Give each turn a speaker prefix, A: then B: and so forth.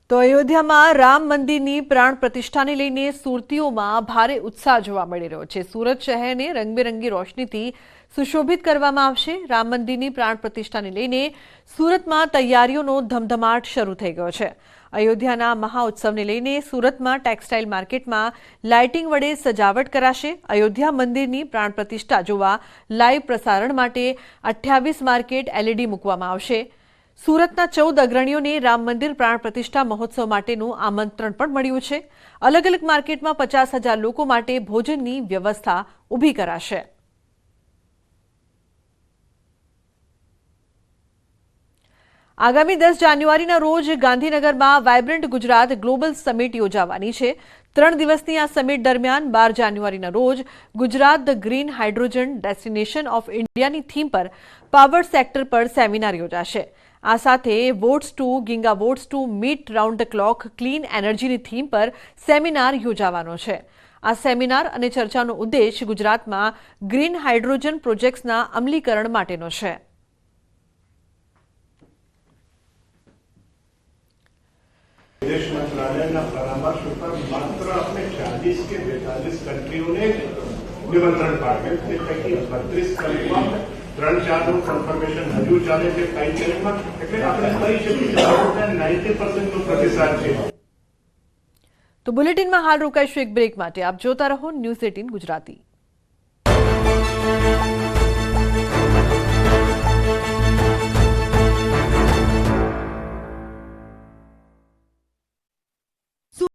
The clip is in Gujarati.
A: તો અયોધ્યામાં રામ મંદિરની પ્રાણ પ્રતિષ્ઠાને લઈને સુરતીઓમાં ભારે ઉત્સાહ જોવા મળી રહ્યો છે। સુરત શહેરને રંગબેરંગી રોશનીથી સુશોભિત કરવામાં આવશે। રામ મંદિરની પ્રાણ પ્રતિષ્ઠાને લઈને સુરતમાં તૈયારીઓનો ધમધમાટ શરૂ થઈ ગયો છે। અયોધ્યાના મહાઉત્સવને લઈને સુરતમાં ટેક્સટાઇલ માર્કેટમાં લાઇટિંગ વડે સજાવટ કરાશે। અયોધ્યા મંદિરની પ્રાણ પ્રતિષ્ઠા જોવા લાઈવ પ્રસારણ માટે 28 માર્કેટ LED મૂકવામાં આવશે। સુરતના 14 અગ્રણીઓને રામ મંદિર પ્રાણ પ્રતિષ્ઠા મહોત્સવ માટેનું આમંત્રણ પણ મળ્યું છે। અલગ અલગ માર્કેટમાં 50,000 લોકો માટે ભોજનની વ્યવસ્થા ઊભી કરાશે। આગામી 10 જાન્યુઆરીના રોજ ગાંધીનગરમાં વાઇબ્રન્ટ ગુજરાત ગ્લોબલ સમિટ યોજાવાની છે। 3 દિવસની આ સમિટ દરમિયાન 12 જાન્યુઆરીના રોજ Gujarat the green hydrogen destination of ઇન્ડિયાની થીમ પર પાવર સેક્ટર પર સેમિનાર યોજાશે। આ સાથે watts to gigawatts to meet round the clock clean એનર્જીની થીમ પર સેમિનાર યોજાવાનો છે। આ સેમિનાર અને ચર્ચાનો ઉદ્દેશ ગુજરાતમાં ગ્રીન હાઇડ્રોજન પ્રોજેક્ટ્સના અમલીકરણ માટેનો છે।
B: विदेश मंत्रालयના પરામર્શ ઉપર માત્ર આપણે 40 કે 42 કન્ટ્રીઓને નિમંત્રણ પાઠવ્યું તે પૈકી 32 કન્ટ્રીમાં 3-4 નું કન્ફર્મેશન હજુ ચાલે છે પાઇપલાઇનમાં એટલે આપણે કહી શકીએ કે 90% નો પ્રતિસાદ છે।
A: તો બુલેટિનમાં હાલ રોકાઈશું એક બ્રેક માટે। આપ જોતા રહો ન્યૂઝ 18 ગુજરાતી।